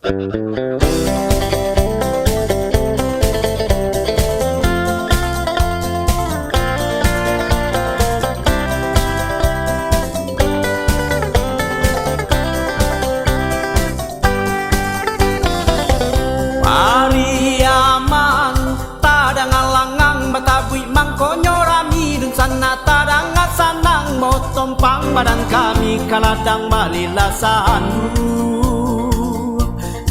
Pariaman tadang alangang batabui mangkonyo rami dun sana tadang asanang motompang badan kami kaladang balilasan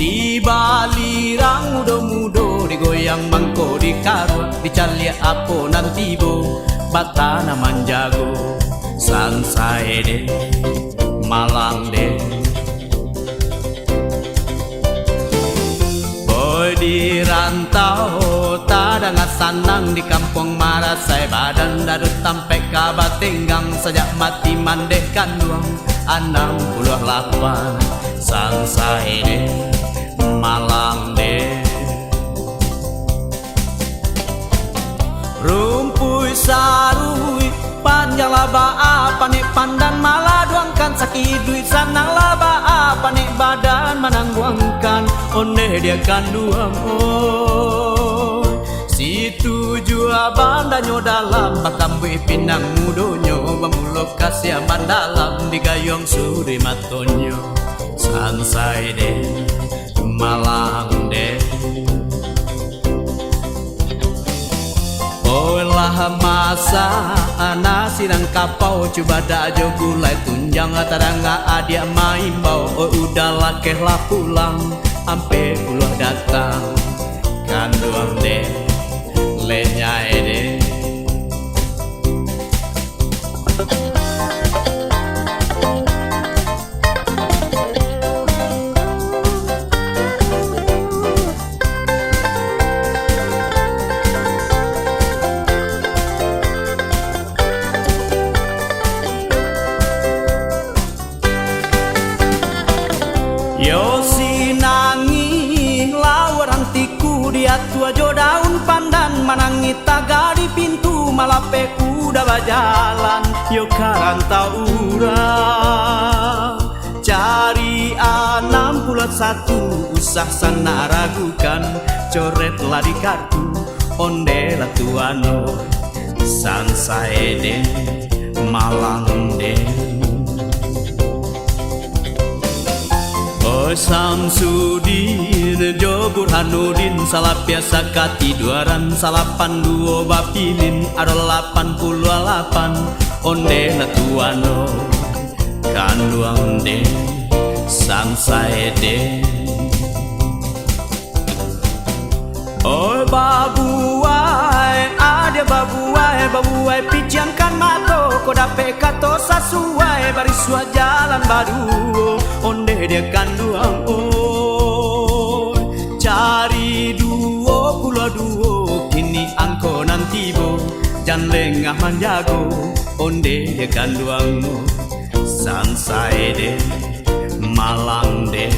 di balirang mudo-mudo digoyang mangko di karua dicalia apo nanti bo batana manjago sansai de malang de boy di rantau tadang asanang di kampung Marasai badan dadut sampai kabatenggang sejak mati mandeh kanduang 68 sansai de malang de rumpui sarui panjang laba panik pandan malah duangkan sakit duit sanang laba panik badan manang buangkan onde dia kanduang oh situ jua bandanyo dalam bakambui pinang mudonyo bamulok kasih aman dalam digayong suri matonyo sansai de malang de olah masa nasirang kapau coba dajo gulai tunjang taranga adia main bau udah lakeh lah pulang ampe puluh datang kanduang de lenyai de yo sinangi lawaran tiku dia tua jo daun pandan manangi taga di pintu malape kuda bajalan yo karantau urang cari 61 usah sana ragukan coret lah di kartu onde lah tuano sansai de malang de Samsudin Jo Burhanuddin salah biasa katiduaran salapan duo bapilin aro 88 onde na tuano kanduang de sansai de oh babuai ada babuai pijangkan mato ko dape kato sasuai bariswa jalan baru onde dia kanduang oh cari 22 kini angko nanti bo jan lengah manjago onde dia kanduang sansai de malang de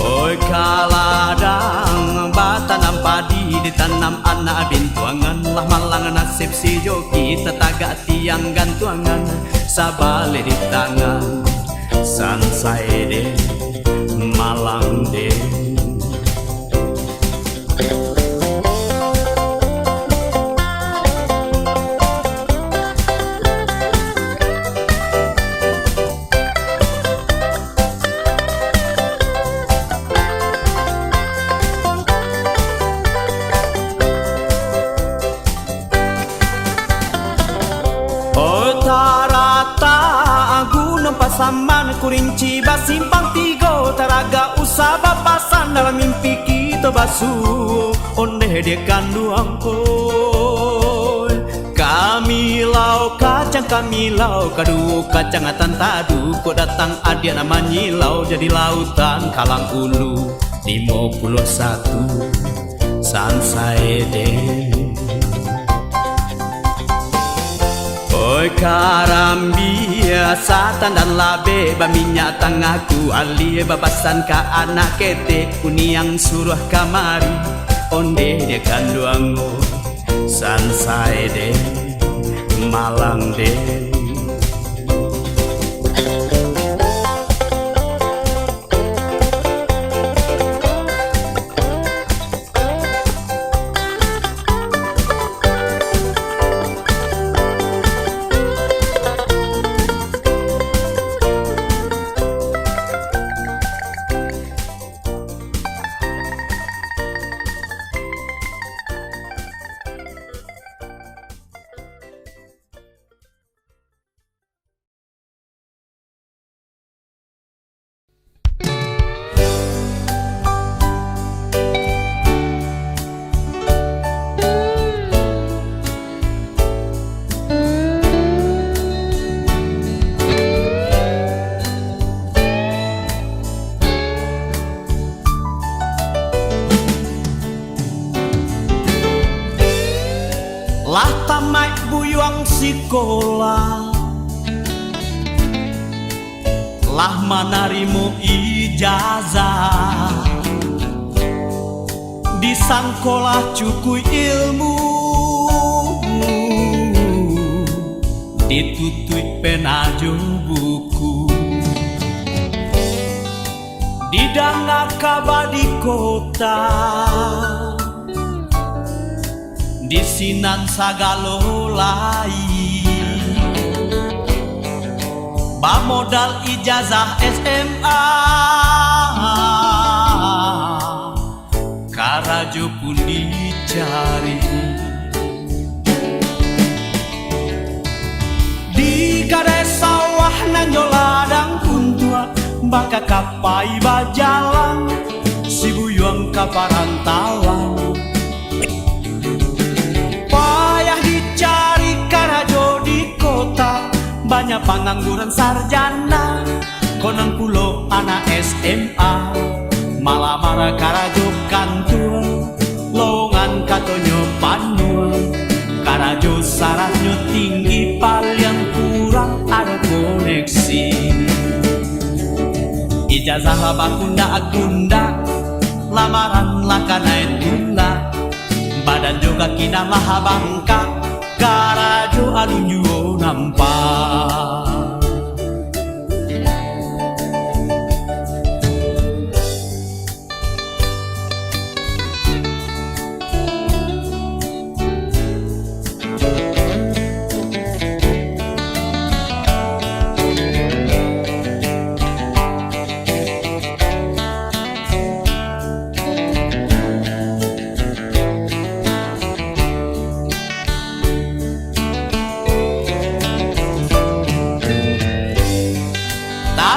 oi kaladang batanam padi ditanam anak bintuangan lah malang nasib si joki tetaga tiang gantuangan sabale di tangan sansai de malang de pasaman kurinci basimpang tigo taraga usaba pasan dalam mimpi kita basu onde dia kanduang koi kami lau kacang kami lau kadu kacang atan tadu kok datang adia nama nyilau jadi lautan kalang ulu 51 sansai de oi karambia satan dan labe baminya tangaku ali babasan ka anak kete kuniang suruh kamari onde dia kanduango sansai de malang de sekolah lah manarimo ijazah di sangkolah cukui ilmu ditutui penajo buku di dangakaba di kota di sinan sagalolai bamodal ijazah SMA karajo pun dicari di kade sawah nanyo ladang kuntua baka kapai bajalan si buyuang kaparantawan payah dicari karajo di kota banyak pengangguran sarjana konon pulo anak SMA malah marah karajo kantua longan katonyo panua karajo syaratnya tinggi paling kurang ada koneksi ijazah bakunda lamaran lah kanain gula badan juga kina maha bangka karajo alunyo nampak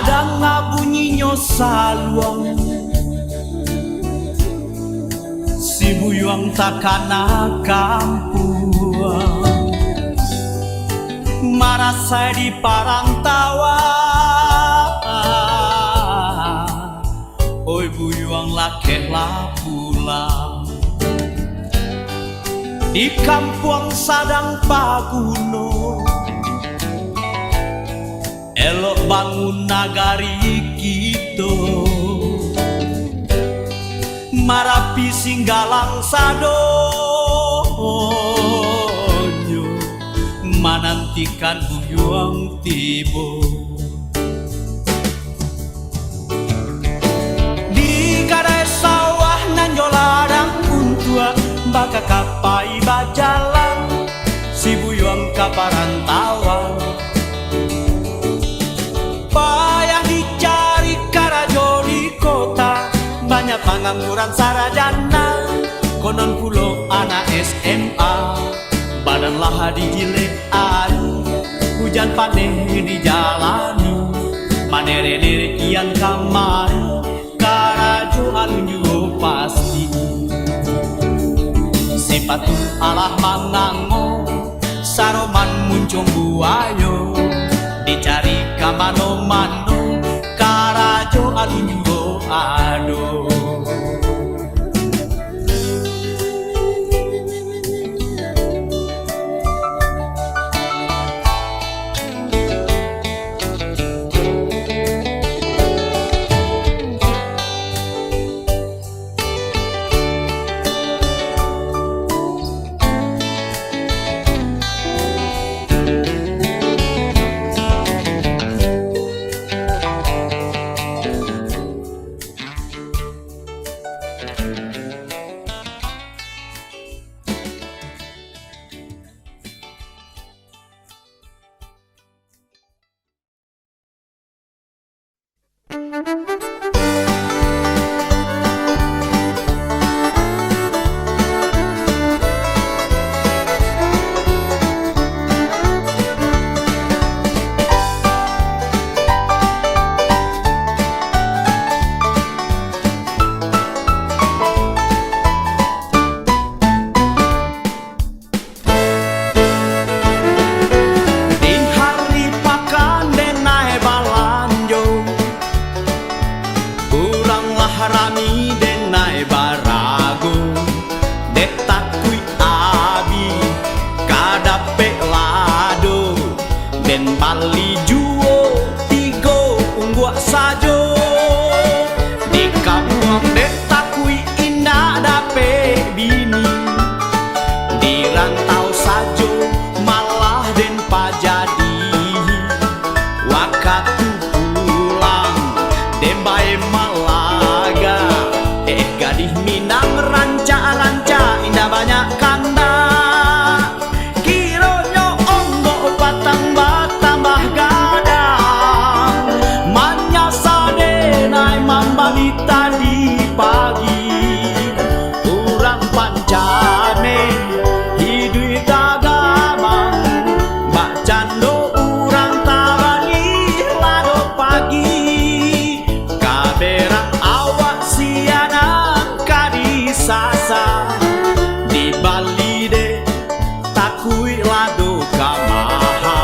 kadang ngabunyinya saluang si buyuang takana kampuang marah saya di parantawa oi buyuang lakeh lah pulang di kampung sadang paguno elok bangun nagari kita marapi singgalang sadonyo manantikan buyuang tibo di kadai sawah nanyo ladang kuntua baka kapai bajalan si buyuang kaparantawan payah dicari karajo di kota banyak pengangguran sarjana konon pulo anak SMA badan laha dijilek ayu hujan panen dijalani manere-nere kian kamari karajo alunyo pasti sipatu alah mangango saroman muncung buayo dicari kamano-mano karajo alunyo ado unggua sajo di kampung dek takui indah dape bini di rantau sajo malah den pajadi wakatu pulang dembae malaga gadih Minang ranca-ranca indah banyak kanda kironyo onggo patang batambah gadang manyasade nai mambalita di pagi urang pancane hidui tagamang mbak cando urang tabali lado pagi kaberang awak sianang kadisasa di Bali de takui lado kamaha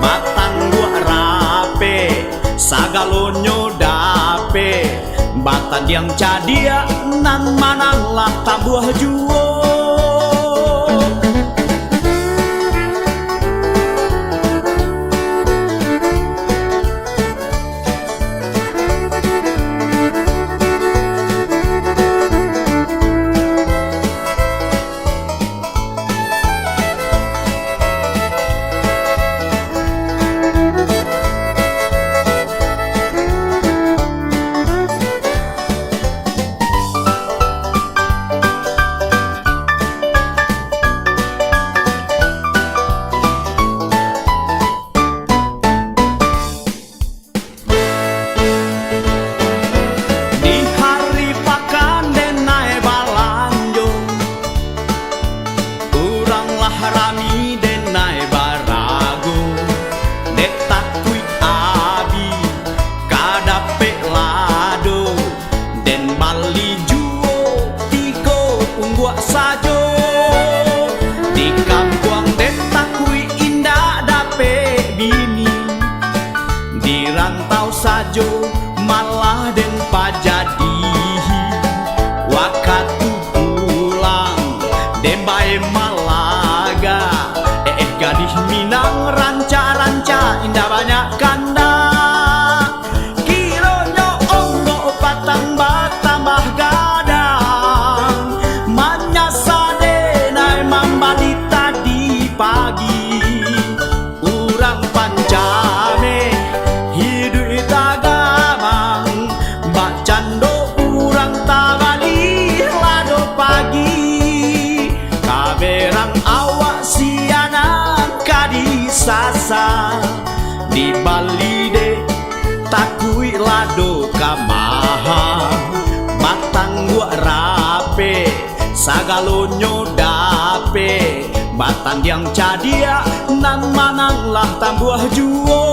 batang gua rape sagalonyo dape batan yang cadia nan manang lah tabuah juo rami denai barago dek takui abi kadape lado den Bali juo tigo unggua sajo di kampung dek takui indah dape bini di rantau sajo malah den pajadi wakatu pulang dembae malaga gadih Minang ranca-ranca indah banyak kanda kironyo onggo patang batambah gadang manyasade nai mambalita di pagi urang pancane hidui tagamang mbak cando urang tabali lado pagi kaberang awak sianang kadisasa di Bali de takui lado kamaha batang gua rape sagalonyo dape batang yang cadia nan manang lah tambuah juo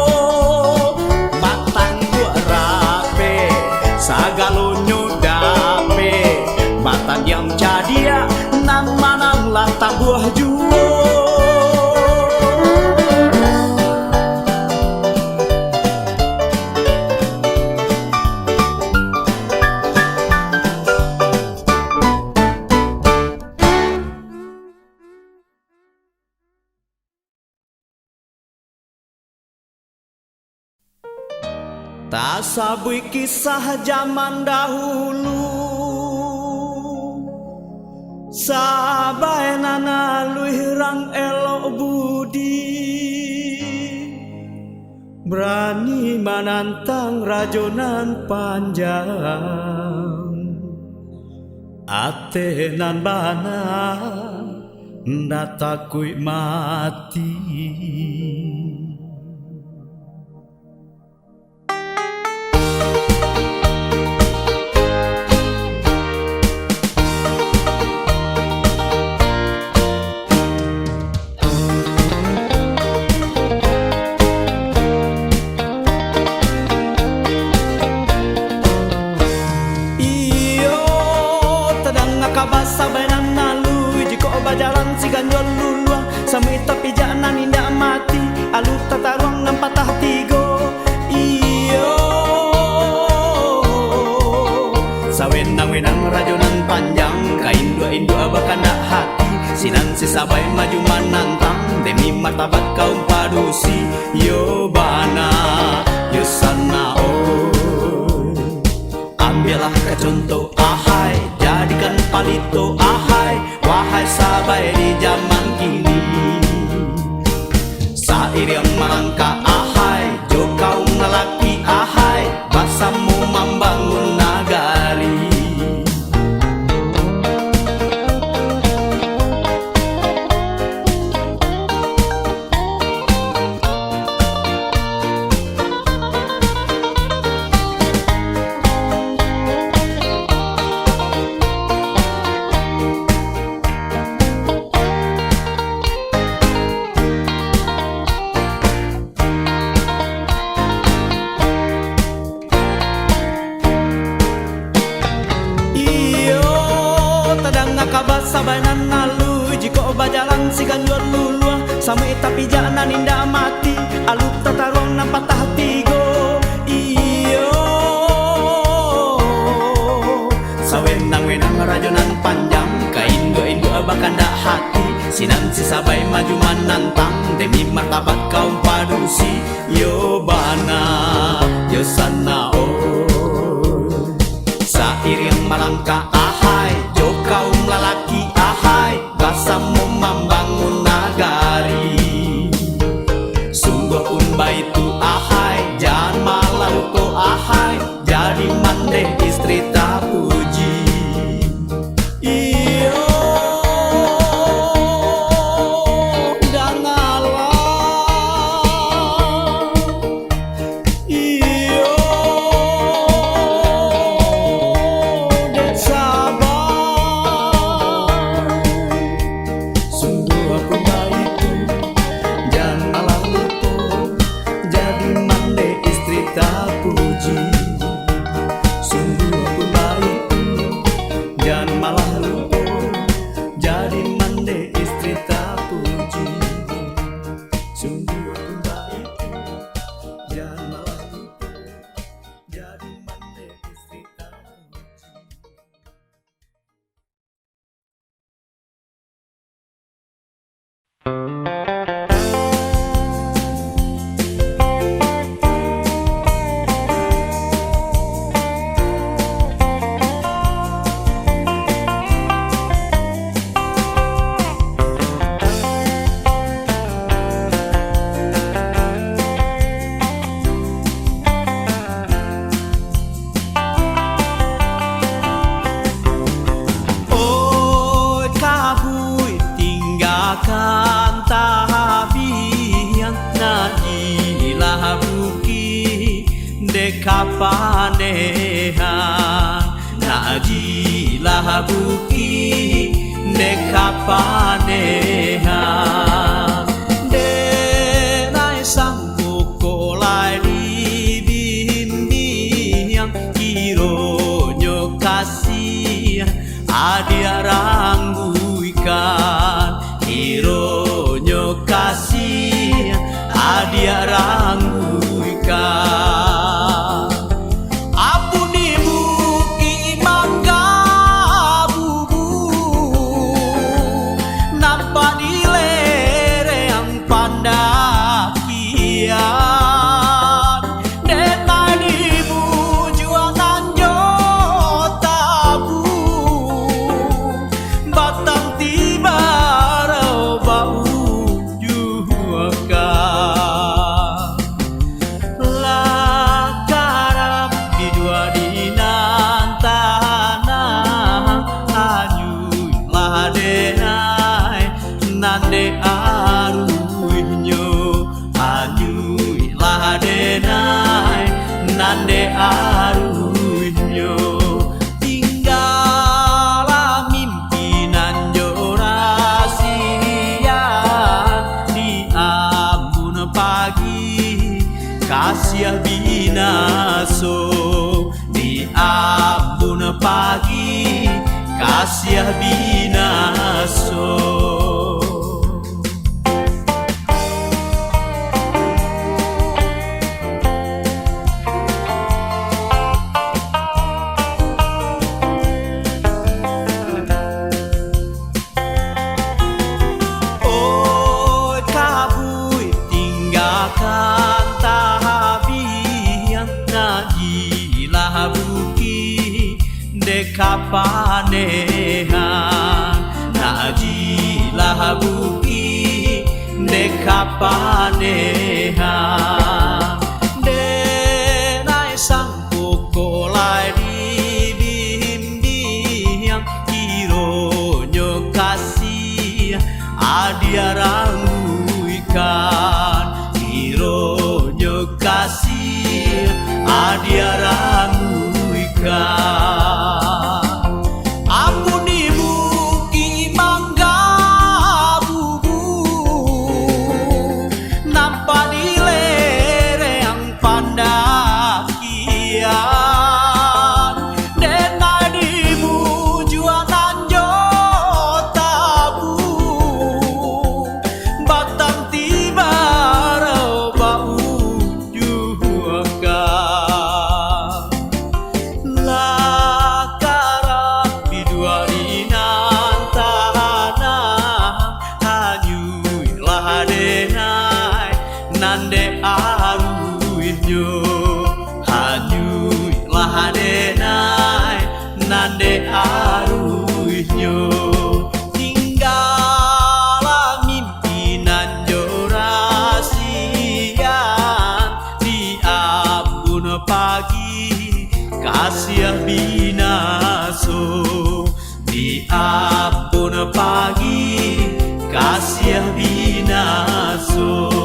batang gua rape sagalonyo dape batang yang cadia nan manang lah tambuah juo tak sabui kisah zaman dahulu sabaenana luhirang elok budi berani menantang rajonan panjang atenan bana ndak takui mati. Kabasa bayan nalu jiko bajalan si ganjol lulua samita pijanan indah mati alu tataruang nan patah tigo iyo sawenang-wenang rajonan panjang kain dua abakan dak hati sinan si sabai maju menantang demi martabat kaum padusi yo bana yo sana contoh, ahai, jadikan palito, ahai, wahai sabai di zaman kini. Sair yang merangka, ahai, jo kaum lelaki, ahai, basamu membangun nagari. Sabanan nalu jika bajalan si ganjuan lulua sama tapi jangan ninda mati alu tatarong nampak tigo iyo sawenang-wenang rajonan panjang kain indo abakan dak hati sinan si sabai maju menantang demi martabat kaum padusi yo bana yo sana sair yang melangkah ahai jo kaum lelaki ahai basamu membangun nagari sungguh pun baitu ahai jangan malah luko ahai jadi mandeh istri tak puji iyo dangalah iyo Kapanehan najilah buki dekapanehan denai sangku kolai di bimbing ironyo kasih adia rangguikan ironyo kasih adia rangguikan nande arunyo tinggal mimpinan rahasia di ambun pagi kasih binaso di ambun pagi kasih binaso. dekapanehan najilah buki dekapanehan denai sang pokolai di bimbing ironyo kasih adiaranguikan ironyo kasih adiaranguikan ampuni buki mangga bubu nampak di lereng pandakian denai di bujuanan jotabu batang tiba bau juga lakara bidua dinan tanah hanyuilah denai nande aruinyo hanyuilah denai nande aruinyo tinggalah mimpinan jorasian di abun pagi kasih binaso di abun pagi kasih binaso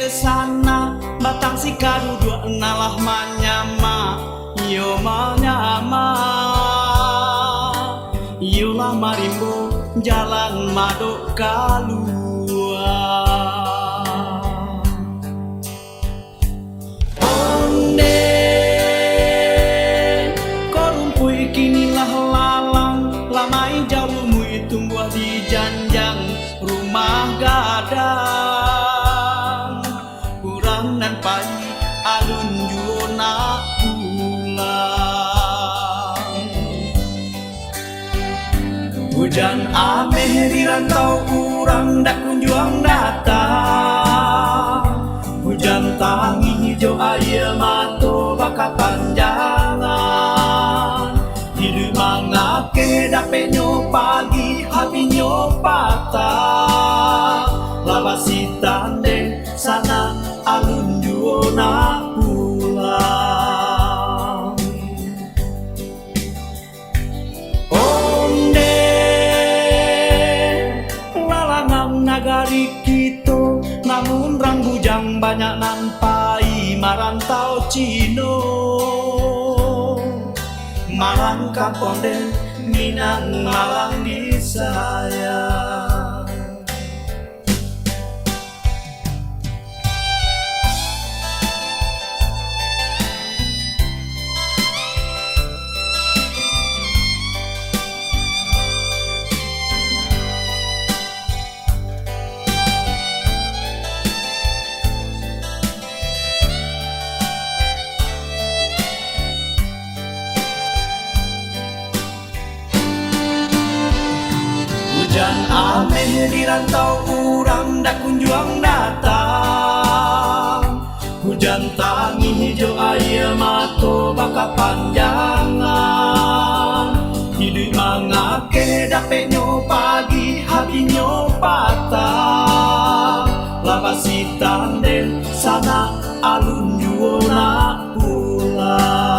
sana batang si kadu dua nalah manyama yo manyama yo lah marimbo jalan madok kaluar onde korumpui kinilah lalang lamai jauh mui tumbuh di janjang rumah gadang nan pai alun juona pulang hujan ameh di rantau urang dak kunjuang datang hujan tangi hijau air mato baka panjangan hidup mangake dapenyo pagi hatinya patah labasitan deh sana alun juona pulang onde lalangan nagari kita namun rang bujang banyak nampai marantau Cino Malang Kaponde Minang Malang di saya hujan ameh di rantau urang dak kunjuang datang hujan tangi hijau air mato baka panjangan hidup mangake dapenyo pagi hatinya patah labasitan den sana alun juona pulang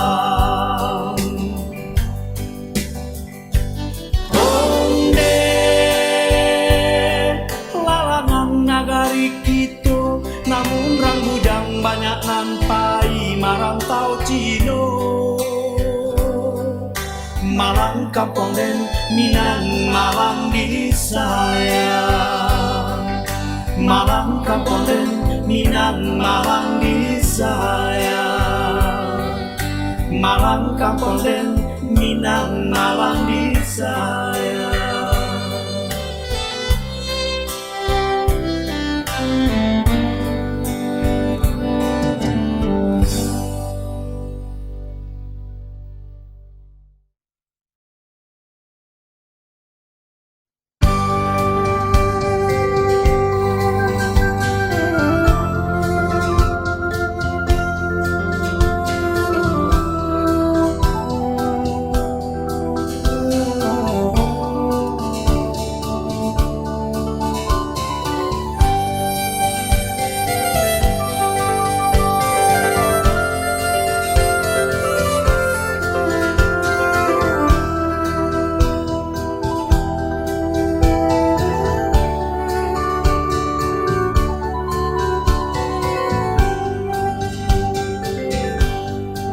nagari kita namun rang bujang banyak nampai marantau Cino, Malang kampung den Minang Malang di saya, Malang kampung den Minang Malang di saya, Malang kampung den Minang Malang di saya.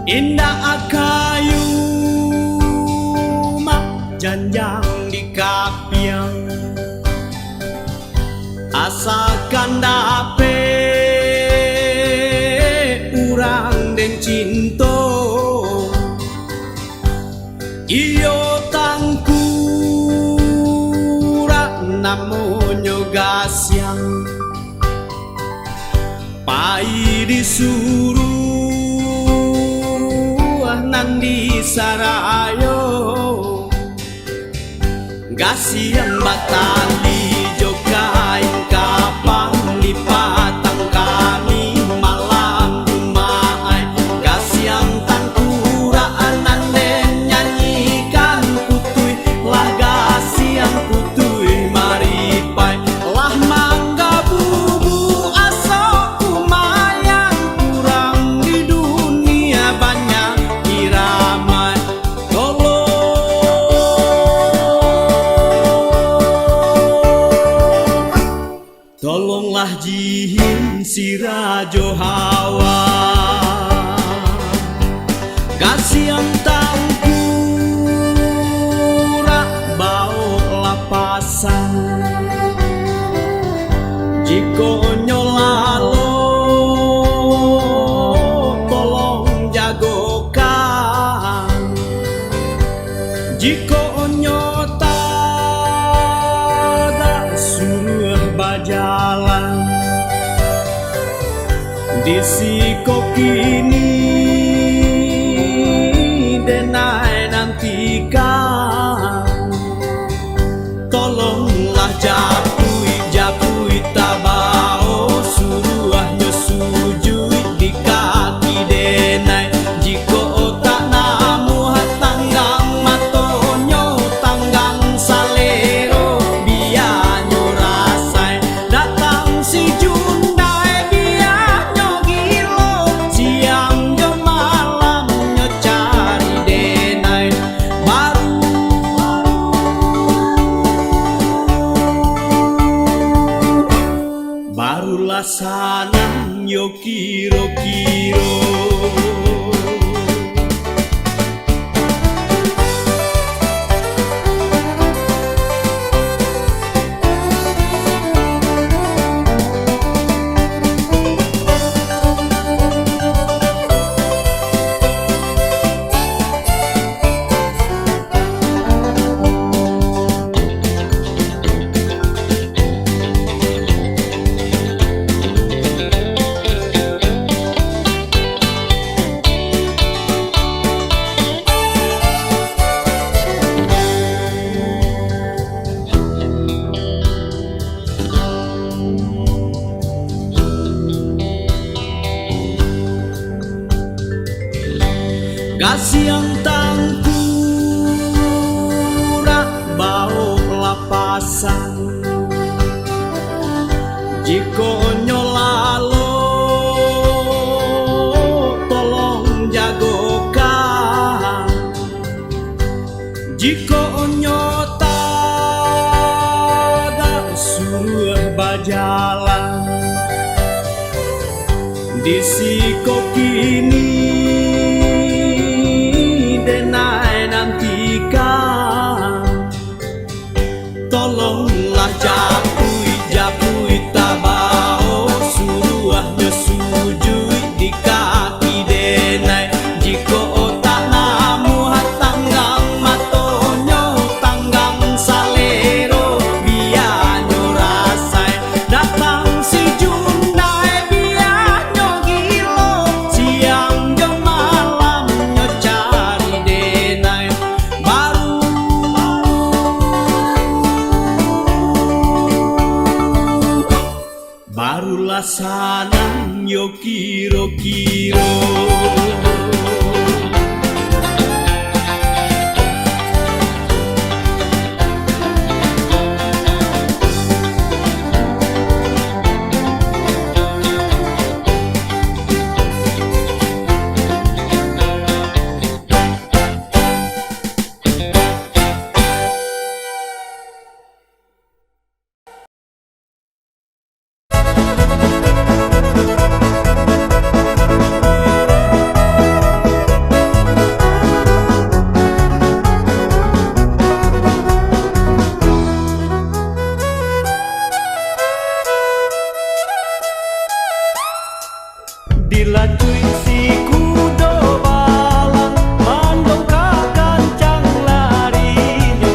Indah kayu mak janjang di kapiang, asakan dape urang den cinto, iyo tangkura namonyo gasyang, pai disuruh nandi sarayo, gasiang batali jokain kapang di patang kami malam dumaay, gasiang tangkuraan nanden nyanyikan kutuy, lah gasiang kutuy maripay, lah mangga bubu aso kumayan kurang di dunia banyak. Tolonglah jihin si Rajo Hawa, gasiang tangkura bau lapasan, jiko nyolalo tolong jagokan, jiko nyota jalan di siko kini denai nantikan, tolonglah japui tabao suruhnya sujud di kaki denai, jiko otak namu hatanggang matonyo tanggang salero bianyo rasai, datang si Jundai bianyo gilo siang jo malam nyo cari denai, barulah sanang yo kiro-kiro. Gasiang tangkura bau lapasan, jiko nyolalo tolong jagokan, jiko nyota suruh bajalan di siko kini denai nantikan, tolonglah japui japui tabao suruhnya sujud di kaki denai jiko otak namu hatanggang matonyo tanggang salero bianyo rasai datang si Junai bianyo gilo siang jo malam nyo cari denai barulah sanang yo kiro-kiro. Dilacui si kudo balang mandongkakan cang larinya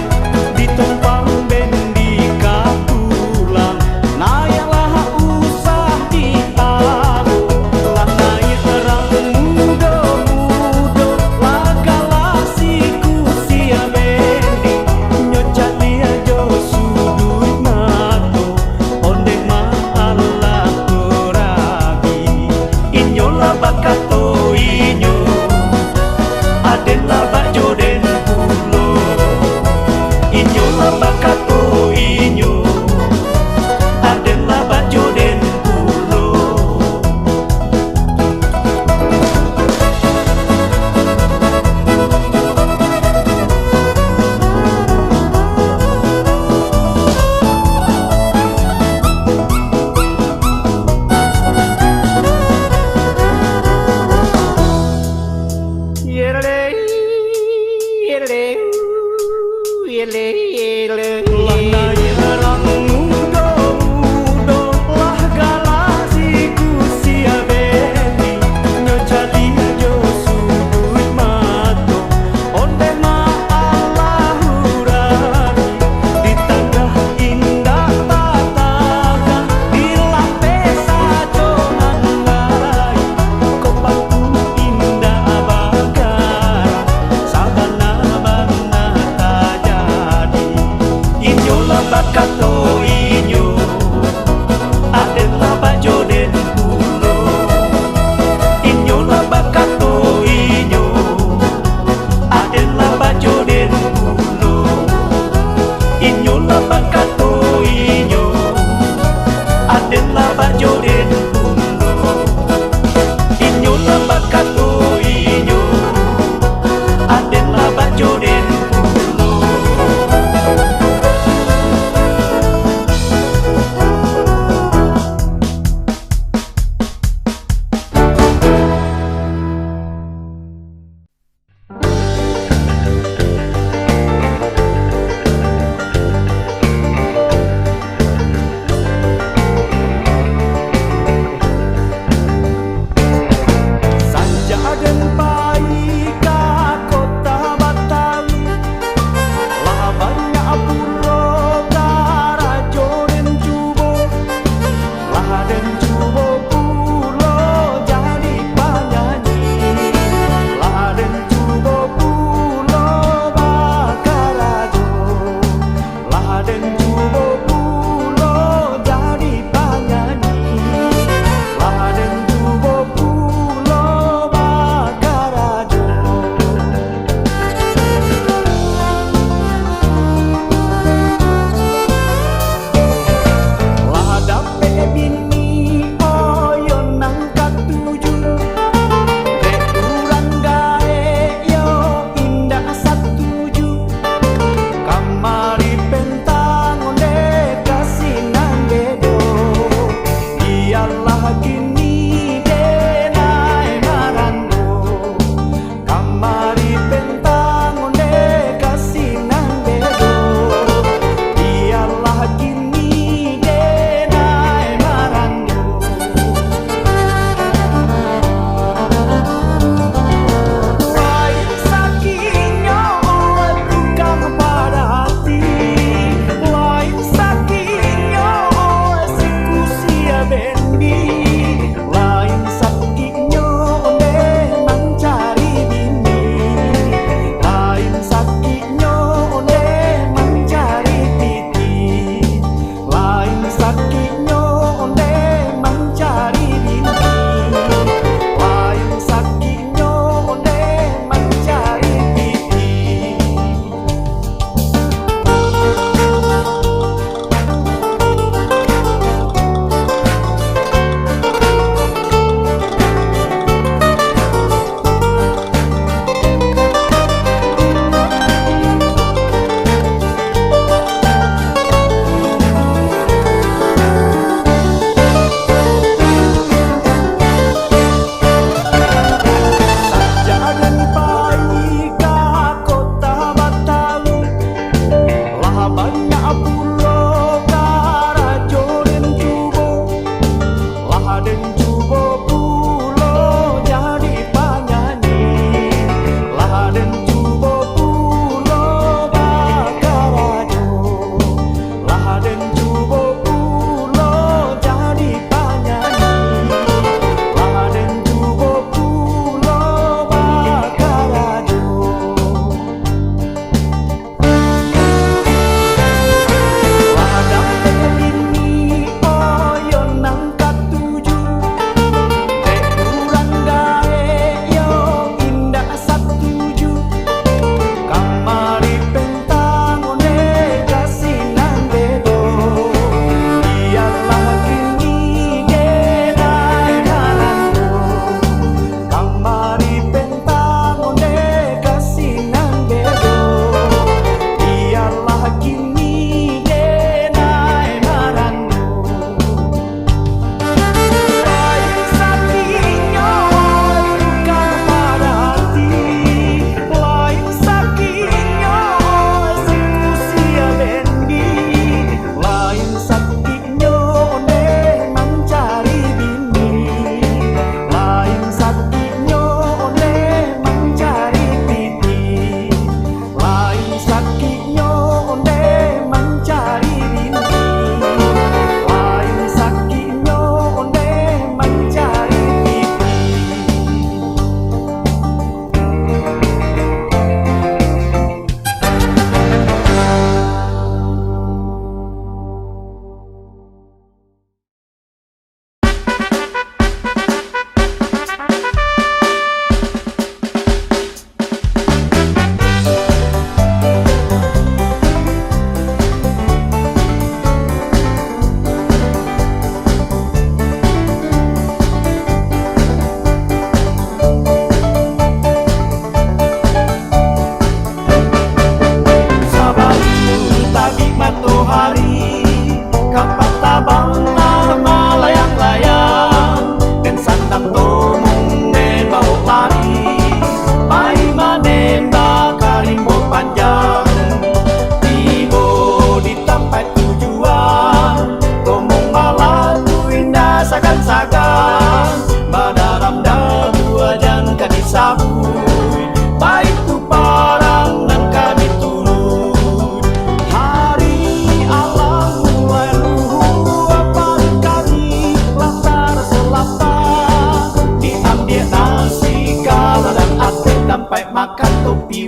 ditumpang bendi kapulang naiklah usah ditabu lah naik terang mudo-mudo lagalah si kusia bendi nyocat dia jo sudut mato onde mahalah torabi inyo labak kato inyo aden labak joden pulo inyo labak kato inyo aden labak joden pulo. Yerele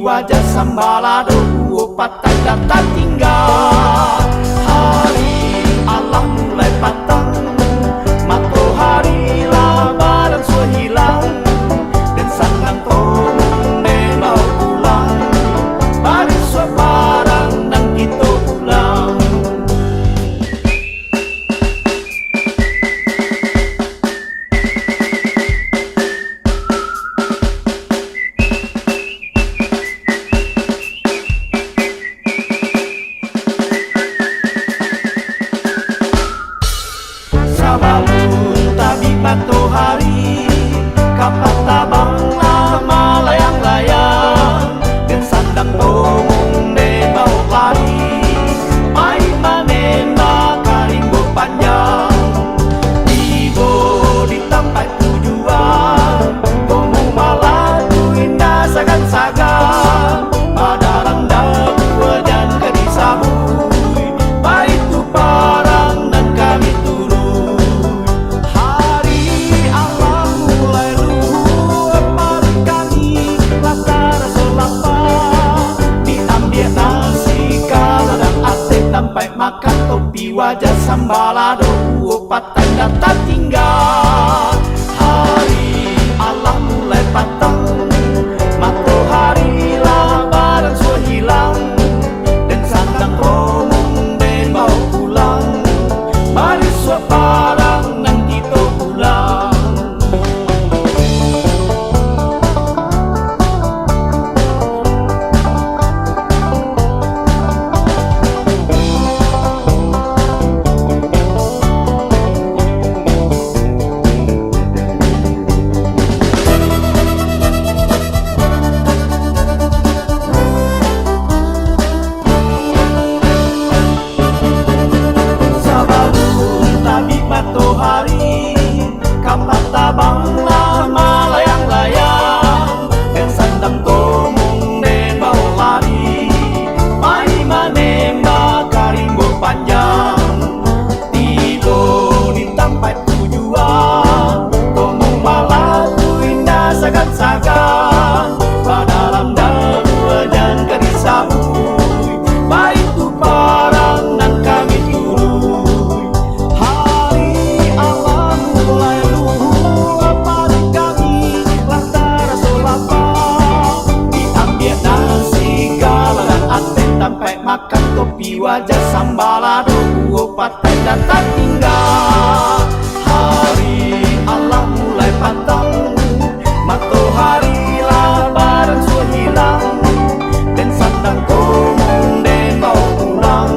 wajah sambalado patah data tinggal. Hari Allah mulai patang, matahari lah badan sudah hilang, dan sandang tomong membawa pulang, bari suap barang dan kita pulang. Sabalun tabi matahari, kapat tabang lama layang-layang, dan sandang tomong membawa lari, main manemba karimbo panjang. Tibo di tempat tujuan, tomong malatu indah sagan-sagan, padarang dua dan kedisabui, baik tu parang dan kami turun. Sampai makan topi wajah sambalado patah data tinggal. Hari Allah mulai patang, matahari lah badan sudah hilang, dan sandang romong dan bawa pulang, mari suap barang dan kita pulang. Matahari, kapat tabang lama layang-layang, dan sandang tomong membawa lari, mai manemba karimbo panjang. Tibo di tempat tujuan, tomong malatu indah sagan-sagan, padalam dua dan kedisabui, baik tu parang dan kami turun. Sampai makan kopi wajah sambalado patah data tinggal. Hari Allah mulai patang, matahari lah badan sudah hilang, dan sandang tomong dan bawa pulang,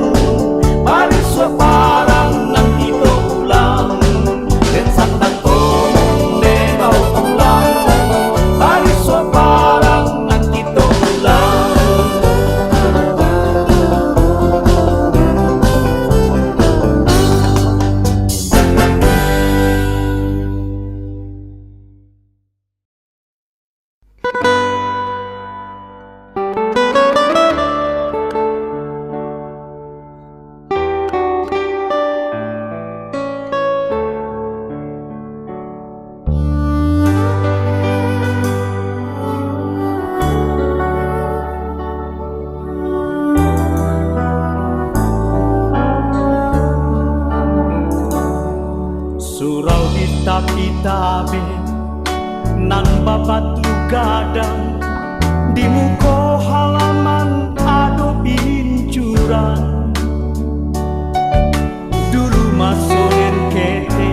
mari suap barang dan kita pulang, dan sandang tomong dan bawa pulang, mari suap barang dan kita pulang. Surau di tapi tabe nan babatu gadang, di muka halaman ado pincuran. Dulu masonen kete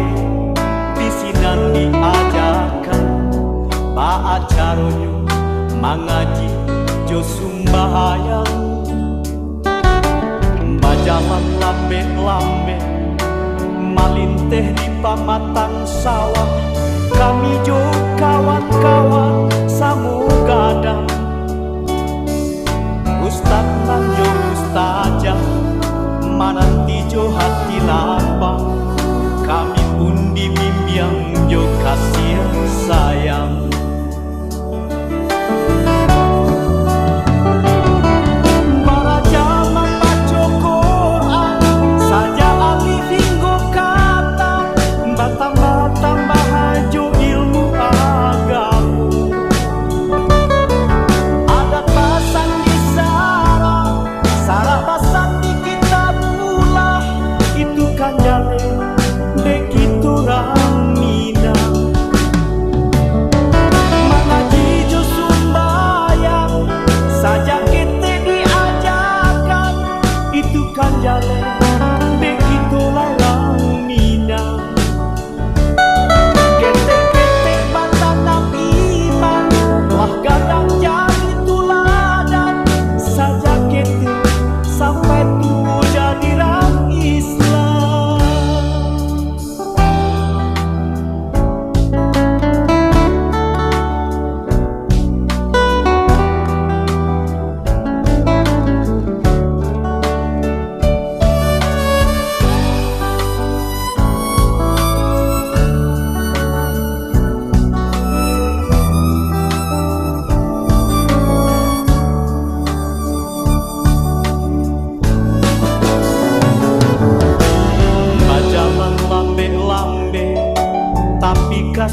di sinan diajakan, ba acaronyo mangaji jo sumbayang, bajalan lambe-lambe malinteh di pamatang sawah, kami jo kawan-kawan samu gadang. Ustad nan jo ustazah, mananti jo hati lapang, kami pun dibimbing jo kasih sayang. Tambah hajo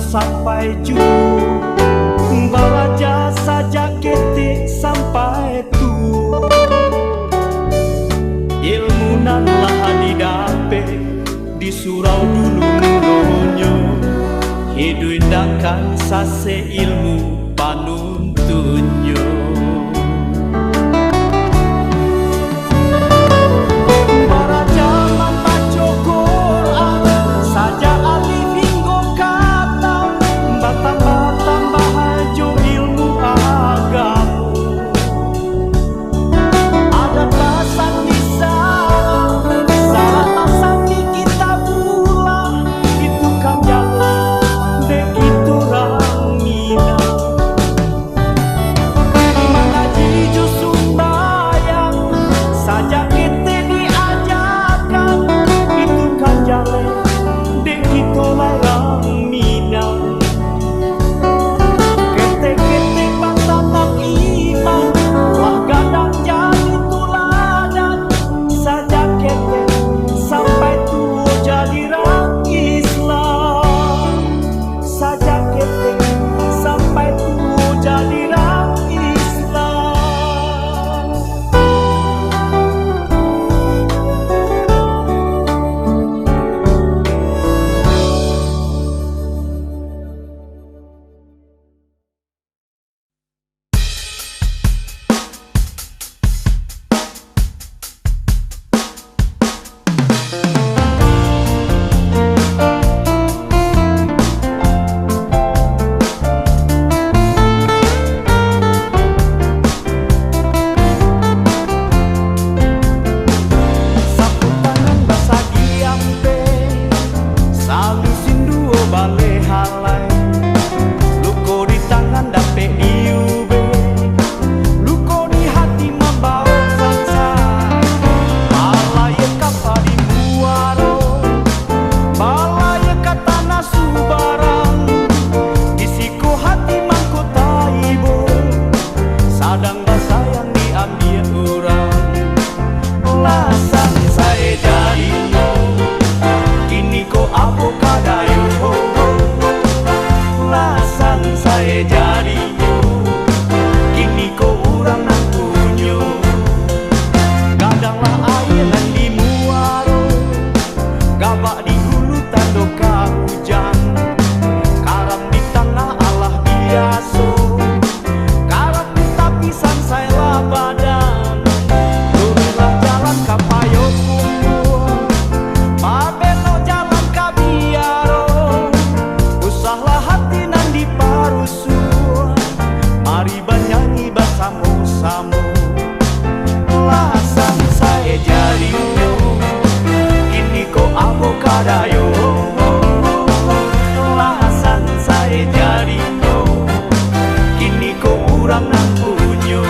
sampai jauh, baraja saja ketik sampai tua. Ilmu nan lah didape di surau dulu mulonyo, hidup indakan sase ilmu panuntunyo. Baraja membaca Quran saja alif hingga kata, tambah-tambah aja ilmu agama. Ada pasang di sana, salah pasang di kita pula, itu kan jalan dek itu orang Minang. Mengaji jus sembahyang saja kita diajarkan, itu kan jalan dek itu orang Minang. Kete-kete patanak iman lah gadang jadi tuladan, saja kete sampai tua jadi orang Islam. Saja kete sampai tua jadi orang Islam. Sapu tangan basagi ampe, salu sinduo bale halai. Luko di tangan dape diube, luko di hati membawa saksa. Balaya kapa di muaro, balaya kata nasu barang. Kisiko hati mangkota ibu, sadang basa yang diambil orang. Lasan saya jadinya, kini ko apa kadayo. Lasan saya jadinya, kini ko urang nang punyo. Kadanglah air nan di muaro, gabak di hulu tando hujan. Karam di tengah Allah biaso, karam di tapisan saya lah badan. Turunlah jalan kapayo kumur, mabelo jalan kabiaro. Usahlah hati nan diparusu, mari bernyanyi bersama-sama. Lasan saya jadinya, kini ko abo kadayo. Lasan saya jadinya, kini ko urang nang punyo.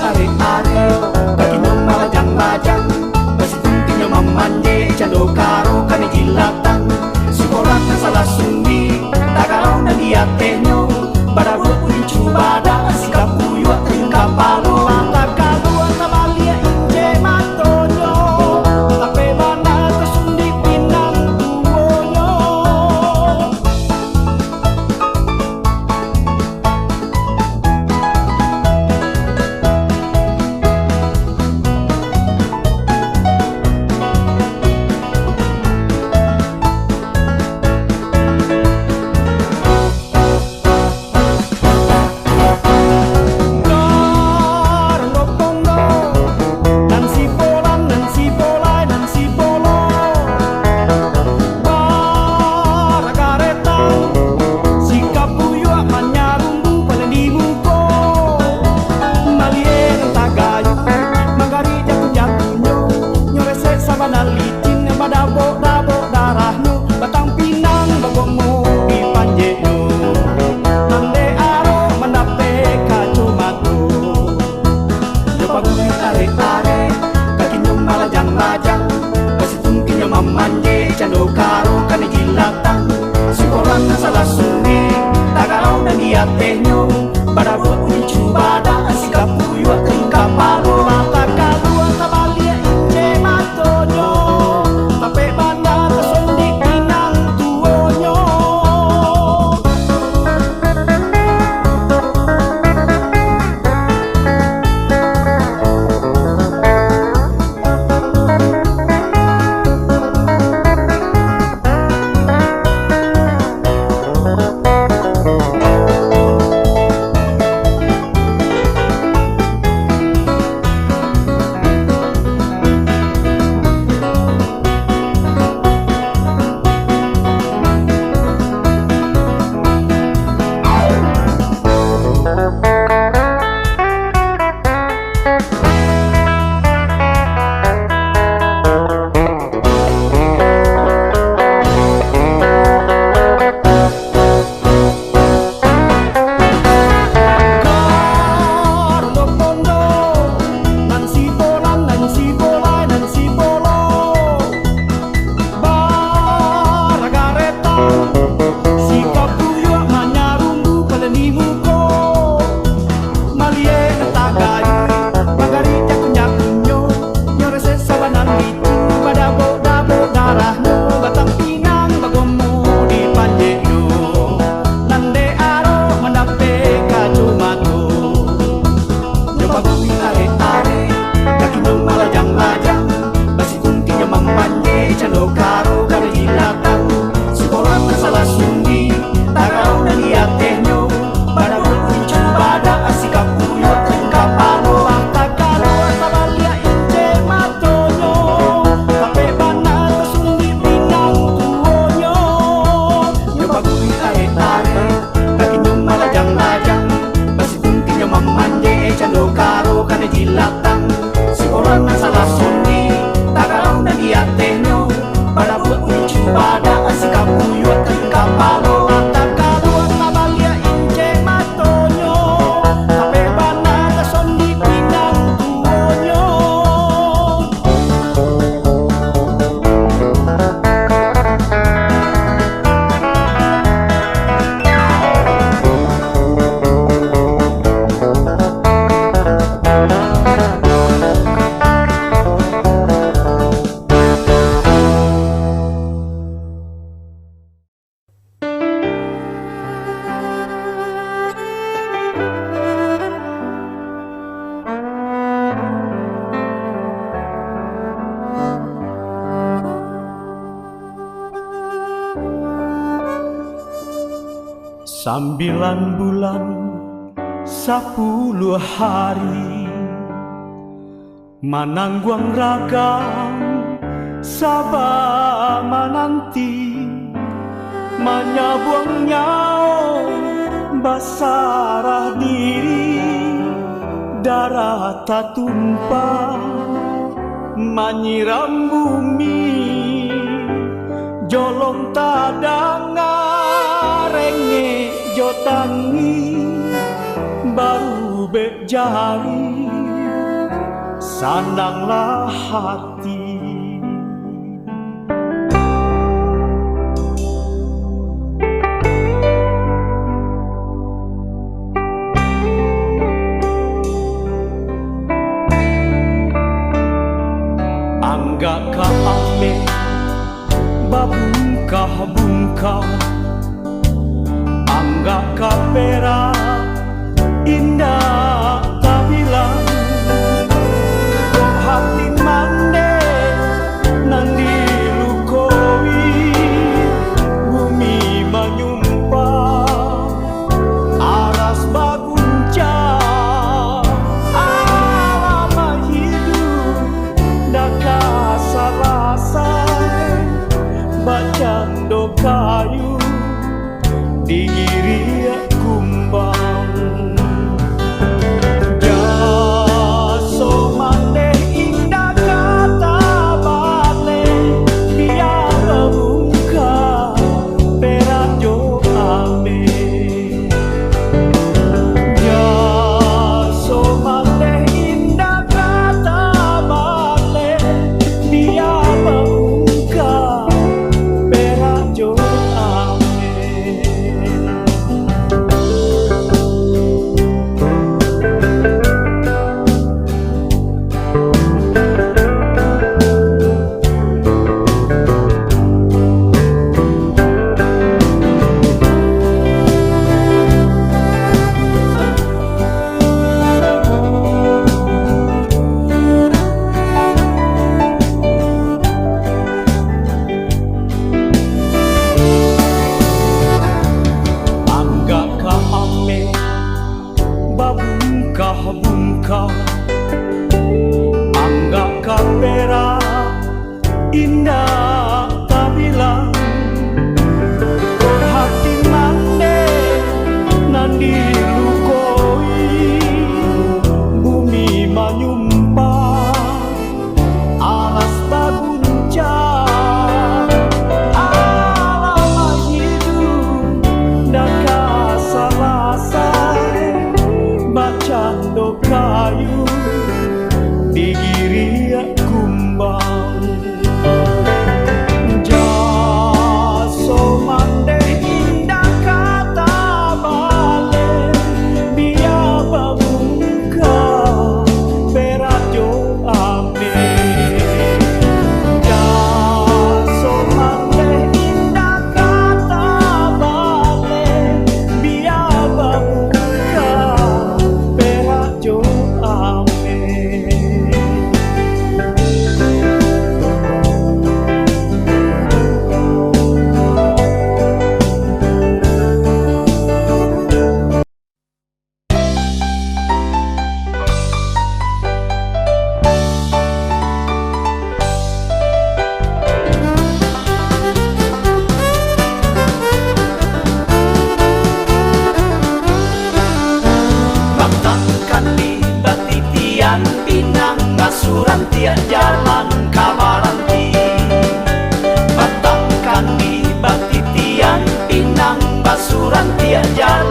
are-are Kakinya malajang-lajang Basituntinya mamanje Cando karo kani jilatang Sekolah na salah sumbi Tagarau na diatenyo Barabu ulicu bada Sikap uyuak tingkap palo Mata kalua tabalia inje matonyo Tape mana kesundi pinang tuonyo Cando karo kani jilatang Sekolah na salah sumbi Tagarau na diatenyo Barabu ulicu bada Sikap uyuak tingkap palo Mata kalua tabalia inje matonyo Tape banda kesundi pinang tuonyo Sambilan bulan 10 hari Manangguang ragam Sabah menanti Menyabuang nyao Basarah diri Darah tak tumpah Menyiram bumi Jolong tadanga Renge jotangi Baru bek jari Sandanglah hati. Angga ka ame babungkah-bungkah, angga ka pera indah tak bilang. Kok hati mande nandi lukoi, bumi menyumpah aras baguncang. Alama hidup daka salasai, bacang do kayu digiri kumbang. Jaso mande indah kata bale, biar membuka perajo ame. Jaso mande indah kata bale, biar membuka perajo ame. Angga ka ame babungkah-bungkah, angga ka pera indah tak bilang. Kok hati mande nandi lukoi, bumi menyumpah alas baguncang. Alama hidup daka salasai, bacang do kayu digiri kumbang. Jaso mande indah kata bale, biar membuka perajo ame. Jaso mande indah kata bale, biar membuka perajo ame. Batangkan di batitian pinang, ngasuran tiap jalan kawaranti. Batangkan di batitian pinang, basuran tiap jalan